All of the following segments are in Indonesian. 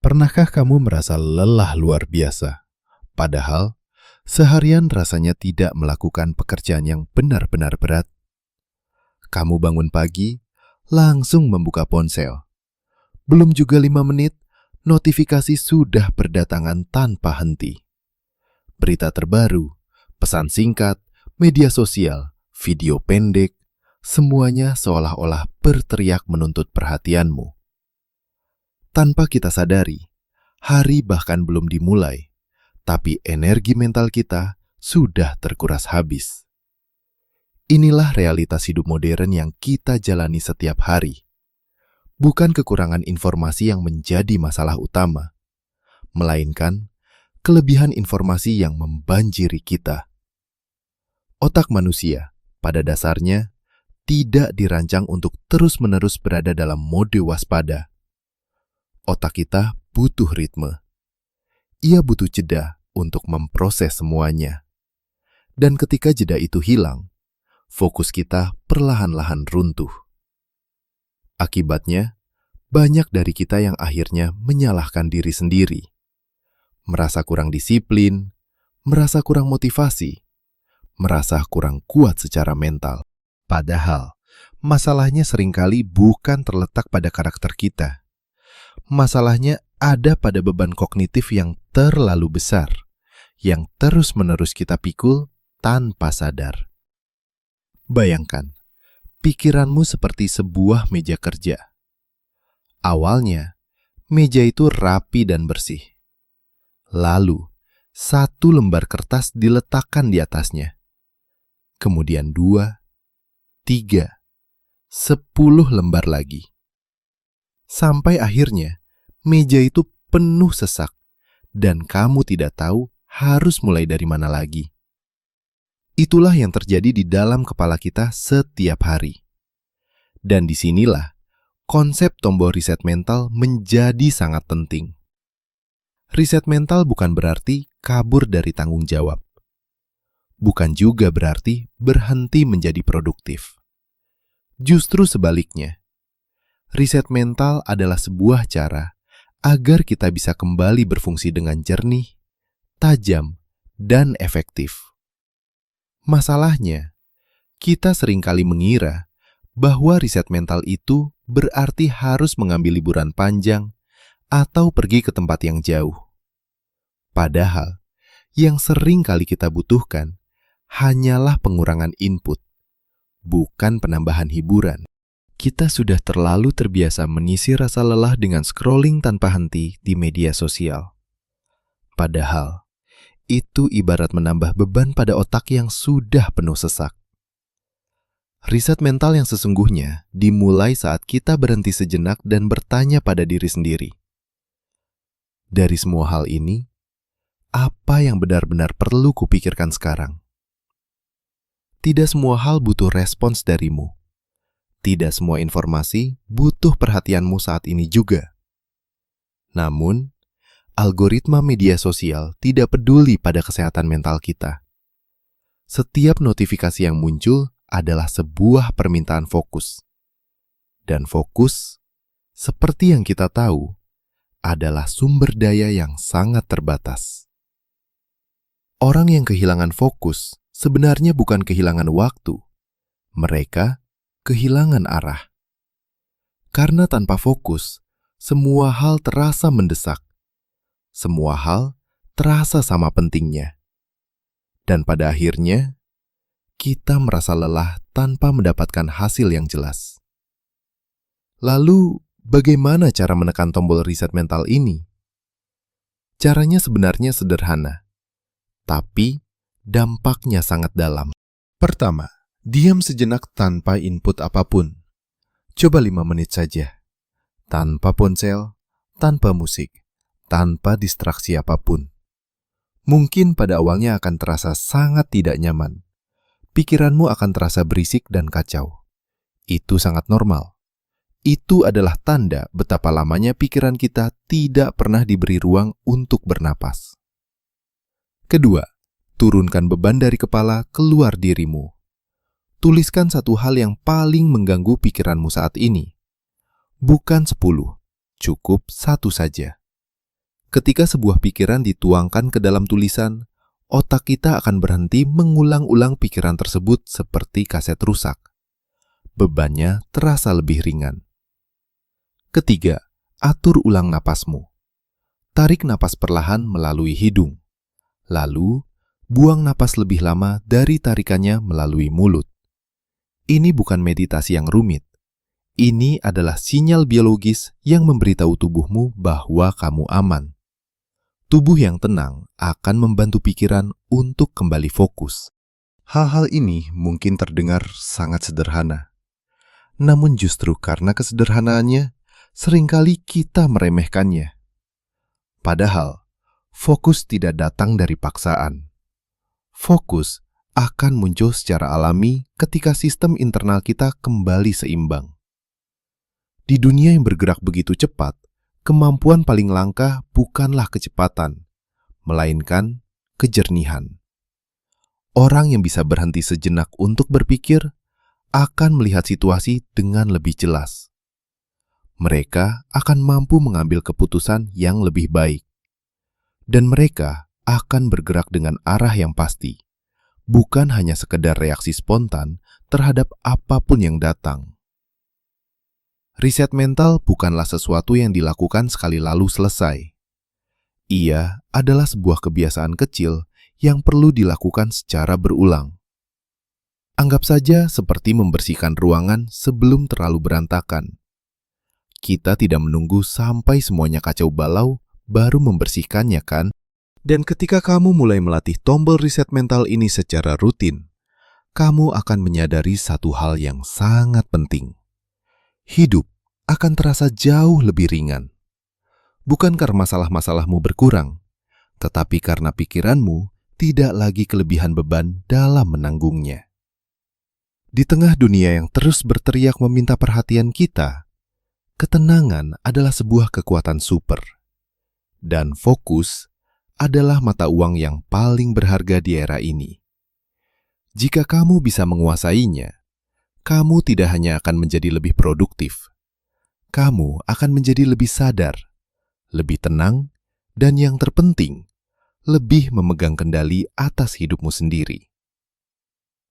Pernahkah kamu merasa lelah luar biasa? Padahal, seharian rasanya tidak melakukan pekerjaan yang benar-benar berat. Kamu bangun pagi, langsung membuka ponsel. Belum juga 5 menit, notifikasi sudah berdatangan tanpa henti. Berita terbaru, pesan singkat, media sosial, video pendek, semuanya seolah-olah berteriak menuntut perhatianmu. Tanpa kita sadari, hari bahkan belum dimulai, tapi energi mental kita sudah terkuras habis. Inilah realitas hidup modern yang kita jalani setiap hari. Bukan kekurangan informasi yang menjadi masalah utama, melainkan kelebihan informasi yang membanjiri kita. Otak manusia, pada dasarnya, tidak dirancang untuk terus-menerus berada dalam mode waspada. Otak kita butuh ritme. Ia butuh jeda untuk memproses semuanya. Dan ketika jeda itu hilang, fokus kita perlahan-lahan runtuh. Akibatnya, banyak dari kita yang akhirnya menyalahkan diri sendiri. Merasa kurang disiplin, merasa kurang motivasi, merasa kurang kuat secara mental. Padahal, masalahnya seringkali bukan terletak pada karakter kita. Masalahnya ada pada beban kognitif yang terlalu besar, yang terus-menerus kita pikul tanpa sadar. Bayangkan, pikiranmu seperti sebuah meja kerja. Awalnya, meja itu rapi dan bersih. Lalu, 1 lembar kertas diletakkan di atasnya. Kemudian 2, 3, 10 lembar lagi. Sampai akhirnya, meja itu penuh sesak, dan kamu tidak tahu harus mulai dari mana lagi. Itulah yang terjadi di dalam kepala kita setiap hari. Dan disinilah konsep tombol reset mental menjadi sangat penting. Reset mental bukan berarti kabur dari tanggung jawab. Bukan juga berarti berhenti menjadi produktif. Justru sebaliknya, reset mental adalah sebuah cara agar kita bisa kembali berfungsi dengan jernih, tajam, dan efektif. Masalahnya, kita seringkali mengira bahwa reset mental itu berarti harus mengambil liburan panjang atau pergi ke tempat yang jauh. Padahal, yang sering kali kita butuhkan hanyalah pengurangan input, bukan penambahan hiburan. Kita sudah terlalu terbiasa mengisi rasa lelah dengan scrolling tanpa henti di media sosial. Padahal, itu ibarat menambah beban pada otak yang sudah penuh sesak. Riset mental yang sesungguhnya dimulai saat kita berhenti sejenak dan bertanya pada diri sendiri. Dari semua hal ini, apa yang benar-benar perlu kupikirkan sekarang? Tidak semua hal butuh respons darimu. Tidak semua informasi butuh perhatianmu saat ini juga. Namun, algoritma media sosial tidak peduli pada kesehatan mental kita. Setiap notifikasi yang muncul adalah sebuah permintaan fokus. Dan fokus, seperti yang kita tahu, adalah sumber daya yang sangat terbatas. Orang yang kehilangan fokus sebenarnya bukan kehilangan waktu. Mereka kehilangan arah. Karena tanpa fokus, semua hal terasa mendesak. Semua hal terasa sama pentingnya. Dan pada akhirnya, kita merasa lelah tanpa mendapatkan hasil yang jelas. Lalu, bagaimana cara menekan tombol reset mental ini? Caranya sebenarnya sederhana, tapi dampaknya sangat dalam. Pertama, diam sejenak tanpa input apapun. Coba 5 menit saja. Tanpa ponsel, tanpa musik, tanpa distraksi apapun. Mungkin pada awalnya akan terasa sangat tidak nyaman. Pikiranmu akan terasa berisik dan kacau. Itu sangat normal. Itu adalah tanda betapa lamanya pikiran kita tidak pernah diberi ruang untuk bernapas. Kedua, turunkan beban dari kepala keluar dirimu. Tuliskan 1 hal yang paling mengganggu pikiranmu saat ini. Bukan 10, cukup 1 saja. Ketika sebuah pikiran dituangkan ke dalam tulisan, otak kita akan berhenti mengulang-ulang pikiran tersebut seperti kaset rusak. Bebannya terasa lebih ringan. Ketiga, atur ulang napasmu. Tarik napas perlahan melalui hidung. Lalu, buang napas lebih lama dari tarikannya melalui mulut. Ini bukan meditasi yang rumit. Ini adalah sinyal biologis yang memberitahu tubuhmu bahwa kamu aman. Tubuh yang tenang akan membantu pikiran untuk kembali fokus. Hal-hal ini mungkin terdengar sangat sederhana. Namun justru karena kesederhanaannya, seringkali kita meremehkannya. Padahal, fokus tidak datang dari paksaan. Fokus akan muncul secara alami ketika sistem internal kita kembali seimbang. Di dunia yang bergerak begitu cepat, kemampuan paling langka bukanlah kecepatan, melainkan kejernihan. Orang yang bisa berhenti sejenak untuk berpikir akan melihat situasi dengan lebih jelas. Mereka akan mampu mengambil keputusan yang lebih baik. Dan mereka akan bergerak dengan arah yang pasti, bukan hanya sekedar reaksi spontan terhadap apapun yang datang. Riset mental bukanlah sesuatu yang dilakukan sekali lalu selesai. Ia adalah sebuah kebiasaan kecil yang perlu dilakukan secara berulang. Anggap saja seperti membersihkan ruangan sebelum terlalu berantakan. Kita tidak menunggu sampai semuanya kacau balau baru membersihkannya, kan? Dan ketika kamu mulai melatih tombol riset mental ini secara rutin, kamu akan menyadari satu hal yang sangat penting. Hidup akan terasa jauh lebih ringan. Bukan karena masalah-masalahmu berkurang, tetapi karena pikiranmu tidak lagi kelebihan beban dalam menanggungnya. Di tengah dunia yang terus berteriak meminta perhatian kita, ketenangan adalah sebuah kekuatan super. Dan fokus adalah mata uang yang paling berharga di era ini. Jika kamu bisa menguasainya, kamu tidak hanya akan menjadi lebih produktif, kamu akan menjadi lebih sadar, lebih tenang, dan yang terpenting, lebih memegang kendali atas hidupmu sendiri.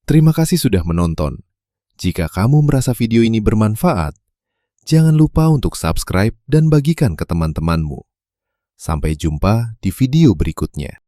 Terima kasih sudah menonton. Jika kamu merasa video ini bermanfaat, jangan lupa untuk subscribe dan bagikan ke teman-temanmu. Sampai jumpa di video berikutnya.